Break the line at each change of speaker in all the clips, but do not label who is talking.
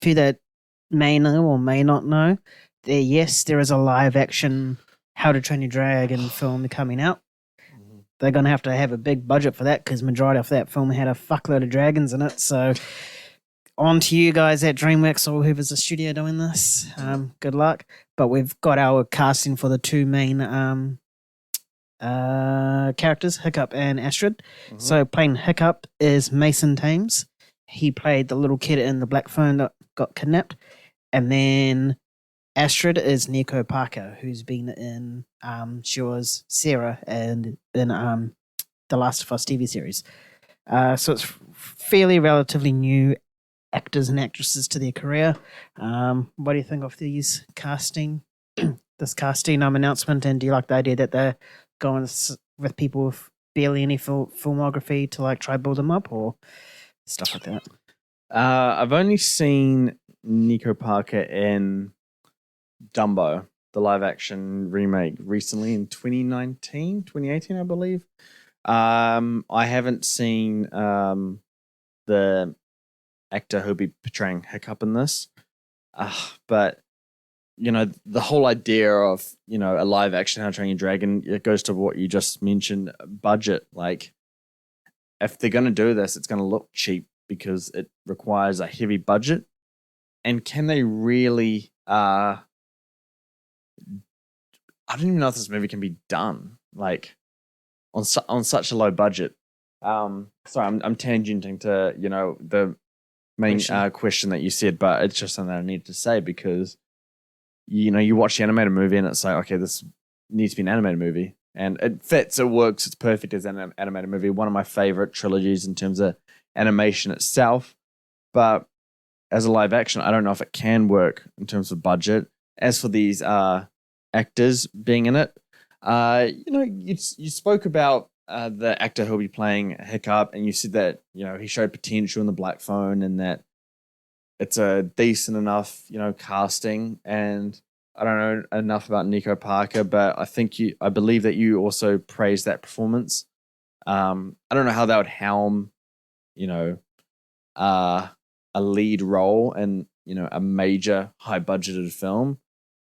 few that may know or may not know, there is a live action How to Train Your Dragon film coming out. They're going to have a big budget for that because majority of that film had a fuckload of dragons in it. So on to you guys at DreamWorks or whoever's the studio doing this. Good luck. But we've got our casting for the two main characters, Hiccup and Astrid. So playing Hiccup is Mason Thames. He played the little kid in the Black Phone that got kidnapped. And then Astrid is Nico Parker, who's been in she was Sarah and in the Last of Us TV series. So it's fairly relatively new actors and actresses to their career. What do you think of these casting? This casting announcement, and do you like the idea that they're going with people with barely any filmography to like try build them up or stuff like that?
I've only seen Nico Parker in Dumbo, the live action remake, recently in 2018, I believe. I haven't seen the actor who'll be portraying Hiccup in this. But, the whole idea of, a live action How to Train Your Dragon, it goes to what you just mentioned, budget. Like, if they're going to do this, it's going to look cheap because it requires a heavy budget. And can they really... I don't even know if this movie can be done, like, on such a low budget. Sorry, I'm tangenting to, the main question that you said, but it's just something I need to say because, you watch the animated movie and it's like, okay, this needs to be an animated movie. And it fits, it works, it's perfect as an animated movie. One of my favorite trilogies in terms of animation itself. But as a live action, I don't know if it can work in terms of budget. As for these actors being in it, you spoke about the actor who'll be playing Hiccup, and you said that he showed potential in the Black Phone, and that it's a decent enough casting. And I don't know enough about Nico Parker, but I believe that you also praised that performance. I don't know how that would helm a lead role in a major high budgeted film.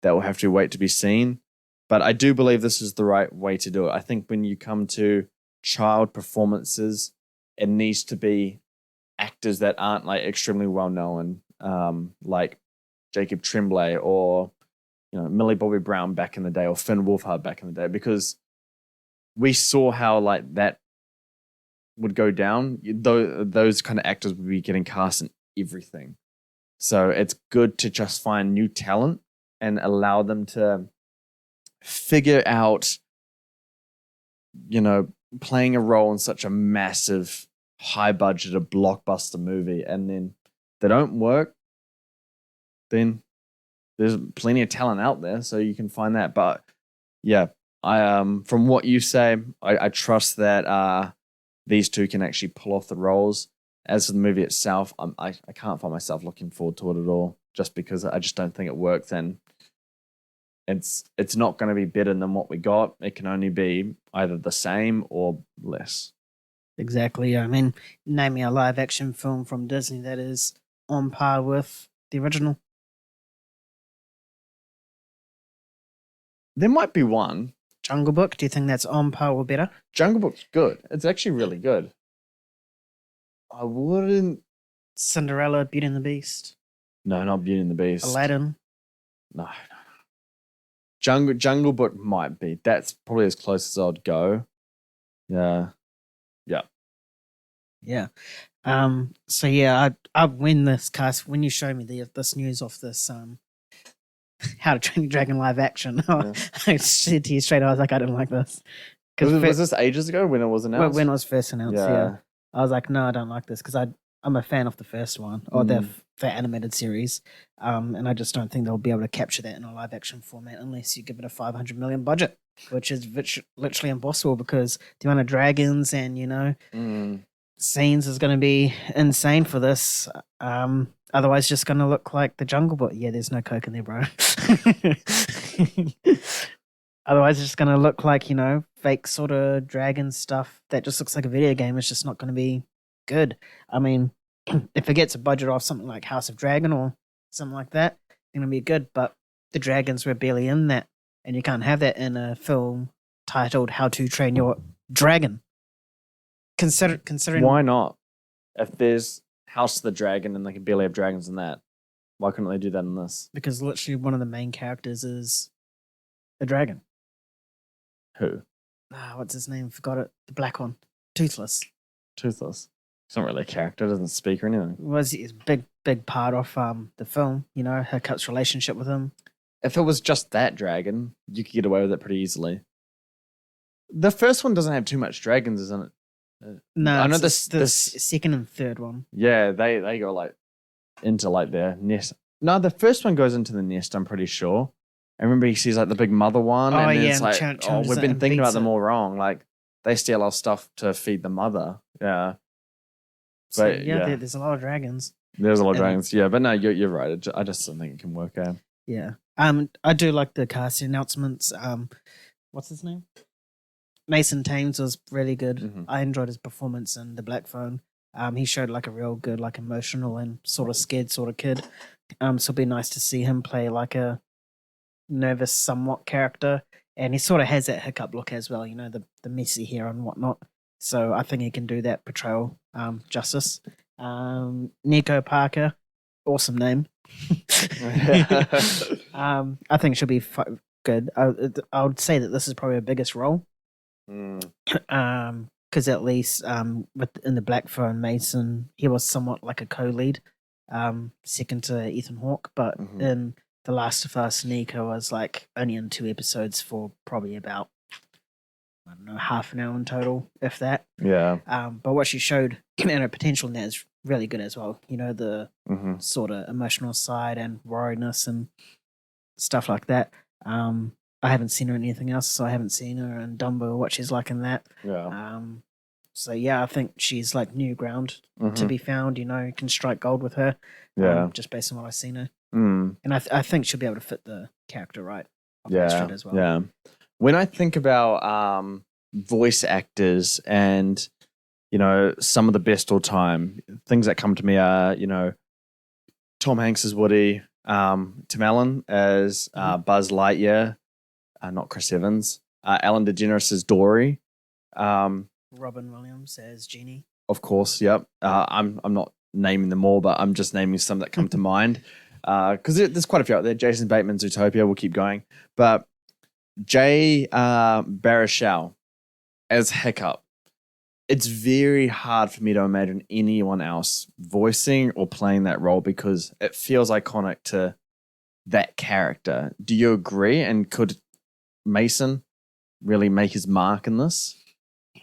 That will have to wait to be seen. But I do believe this is the right way to do it. I think when you come to child performances, it needs to be actors that aren't like extremely well known, like Jacob Tremblay or Millie Bobby Brown back in the day, or Finn Wolfhard back in the day, because we saw how like that would go down. Those kind of actors would be getting cast in everything. So it's good to just find new talent and allow them to figure out, playing a role in such a massive, high-budgeted blockbuster movie, and then they don't work, then there's plenty of talent out there, so you can find that. But yeah, I from what you say, I trust that these two can actually pull off the roles. As for the movie itself, I can't find myself looking forward to it at all, just because I just don't think it works, and it's not going to be better than what we got. It can only be either the same or less.
Exactly. I mean, name me a live action film from Disney that is on par with the original.
There might be one.
Jungle Book. Do you think that's on par or better?
Jungle Book's good. It's actually really good. I wouldn't.
Cinderella, Beauty and the Beast.
No, not Beauty and the Beast.
Aladdin.
No. Jungle Book might be. That's probably as close as I'd go. Yeah.
So yeah, I win this cast when you show me this news of this How to Train Your Dragon live action.
Yeah.
I said to you straight, I was like, I don't like this.
Was this ages ago when it was announced?
When it was first announced, yeah. I was like, no, I don't like this because I'm a fan of the first one or the animated series, and I just don't think they'll be able to capture that in a live action format unless you give it a $500 million budget, which is literally impossible because the amount of dragons and scenes is going to be insane for this. Otherwise, just going to look like the Jungle Book. Yeah, there's no coke in there, bro. Otherwise, it's just going to look like fake sort of dragon stuff that just looks like a video game. It's just not going to be good. I mean, if it gets a budget off something like House of Dragon or something like that, it's gonna be good. But the dragons were barely in that, and you can't have that in a film titled "How to Train Your Dragon." Considering
Why not? If there's House of the Dragon and they can barely have dragons in that, why couldn't they do that in this?
because literally one of the main characters is a dragon.
Who?
What's his name? Forgot it. The black one, Toothless.
Toothless. He's not really a character, doesn't speak or anything.
Was a big part of the film. You know, Hiccup's relationship with him.
If it was just that dragon, you could get away with it pretty easily. The first one doesn't have too much dragons, isn't it?
No,
I know
it's the
this.
second and third one.
Yeah, they go like into like their nest. No, the first one goes into the nest. I'm pretty sure. I remember he sees like the big mother one,
Oh,
and then
yeah,
it's
and
like,
challenges
we've
it
been
and
thinking about
beats
them
it.
all wrong. Like they steal our stuff to feed the mother. Yeah,
So
But,
yeah,
yeah.
there's a lot of dragons.
there's a lot of
And-
dragons. Yeah, but no, you're right. I just don't think it can work out.
Yeah. I do like the casting announcements. What's his name? Mason Thames was really good.
Mhm.
I enjoyed his performance in The Black Phone. He showed like a real good, like emotional and sort of scared sort of kid. So it'd be nice to see him play like a nervous, somewhat character. And he sort of has that Hiccup look as well, you know, the messy hair and whatnot. So I think he can do that portrayal justice. Nico Parker, awesome name. I think she'll be good. I would say that this is probably her biggest role.
Mm.
Because at least in the Black Phone, Mason, he was somewhat like a co-lead, second to Ethan Hawke. But
Mhm.
in The Last of Us, Nico was like only in 2 episodes for probably about, I don't know, half an hour in total, if that.
Yeah.
But what she showed and her potential in that is really good as well. You know, the
hmm
sort of emotional side and worriedness and stuff like that. I haven't seen her in anything else, so I haven't seen her in Dumbo or what she's like in that.
Yeah.
So yeah, I think she's like new ground to
Mhm.
be found. You know, you can strike gold with her.
Yeah.
Just based on what I've seen her,
Mm.
and I think she'll be able to fit the character right. Of
Yeah.
Astrid as well.
Yeah. When I think about voice actors and some of the best all time, things that come to me are Tom Hanks as Woody, Tim Allen as Buzz Lightyear, not Chris Evans, Ellen DeGeneres as Dory.
Robin Williams as Genie.
Of course, yep. I'm not naming them all, but I'm just naming some that come to mind because there's quite a few out there. Jason Bateman's Zootopia. We'll keep going, but Jay Baruchel as Hiccup. It's very hard for me to imagine anyone else voicing or playing that role because it feels iconic to that character. Do you agree? And could Mason really make his mark in this?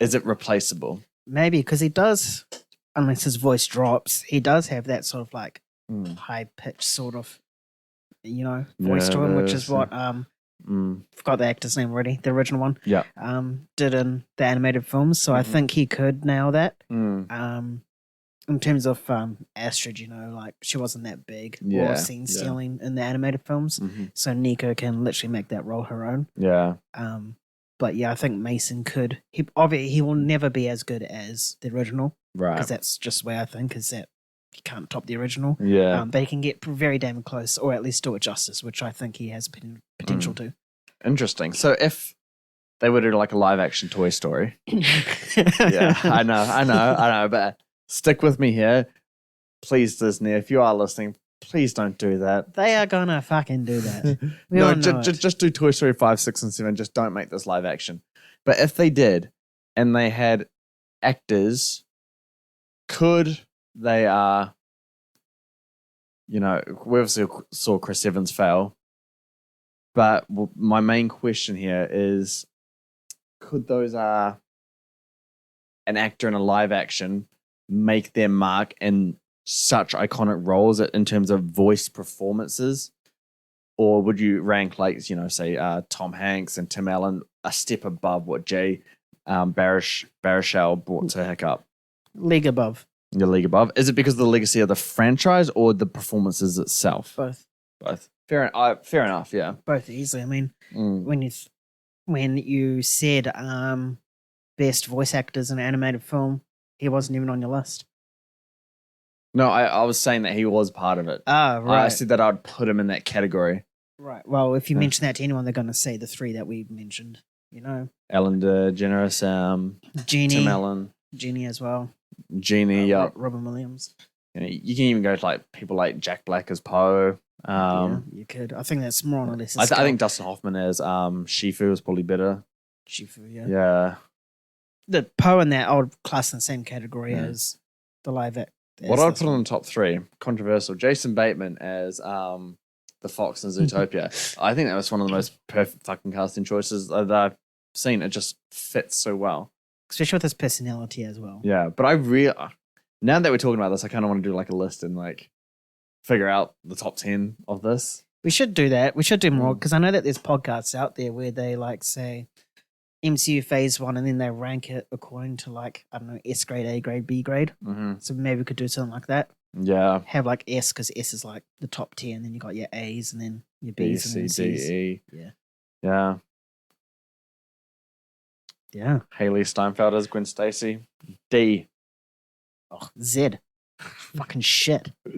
Is it replaceable?
Maybe because he does, unless his voice drops, he does have that sort of like
Mm.
high pitched sort of, voice
Yeah,
to him, which
there's-
is what forgot the actor's name already, the original one.
Yeah.
Did in the animated films, so I
Mhm.
think he could nail that.
Mm.
In terms of Astrid, like she wasn't that big
Yeah,
or scene
yeah.
stealing in the animated films,
Mhm.
so Nico can literally make that role her own.
Yeah.
But yeah, I think Mason could. He will never be as good as the original
Right.
because that's just the way I think. Is that he can't top the original,
Yeah.
but he can get very damn close, or at least do it justice, which I think he has potential to.
Interesting. So if they were to do like a live action Toy Story, yeah, I know, but stick with me here, please, Disney. If you are listening, please don't do that.
They are gonna fucking do that. We
No,
all know it.
just do Toy Story 5, 6, and 7. Just don't make this live action. But if they did, and they had actors, could they we obviously saw Chris Evans fail, but my main question here is, could those an actor in a live action make their mark in such iconic roles in terms of voice performances? Or would you rank like, say Tom Hanks and Tim Allen a step above what Jay Baruchel brought to Hiccup?
League above
The league above. Is it because of the legacy of the franchise or the performances itself?
both.
Both. Fair enough. Yeah.
Both easily. I mean,
Mm.
when you said best voice actors in an animated film, he wasn't even on your list.
No, I was saying that he was part of it.
Ah, right.
I said that I'd put him in that category.
Right. Well, if you
Yeah.
mention that to anyone, they're going to say the three that we mentioned.
Ellen DeGeneres,
Genie,
Tim Allen,
Genie as well.
Genie. Yeah,
Robin Williams.
You can even go to like people like Jack Black as Poe.
Yeah, you could. I think that's more on a lesser
I
scale.
think Dustin Hoffman as Shifu is probably better.
Shifu, yeah.
Yeah.
The Poe and that I would class in the same category as the live act.
What I'd put on the top three, controversial. Jason Bateman as the Fox in Zootopia. I think that was one of the most perfect fucking casting choices that I've seen. It just fits so well.
Especially with his personality as well.
Yeah, but now that we're talking about this, I kind of want to do like a list and like figure out the top 10 of this.
We should do that. We should do more because I know that there's podcasts out there where they like say MCU phase 1 and then they rank it according to like, I don't know, S grade, A grade, B grade.
Mm-hmm.
So maybe we could do something like that.
Yeah.
Have like S because S is like the top 10, then you got your A's and then your B's
B,
and
C,
then
D,
C's.
E.
Yeah.
Yeah.
Yeah.
Haley Steinfeld as Gwen Stacy. D.
Oh, Z. Fucking shit.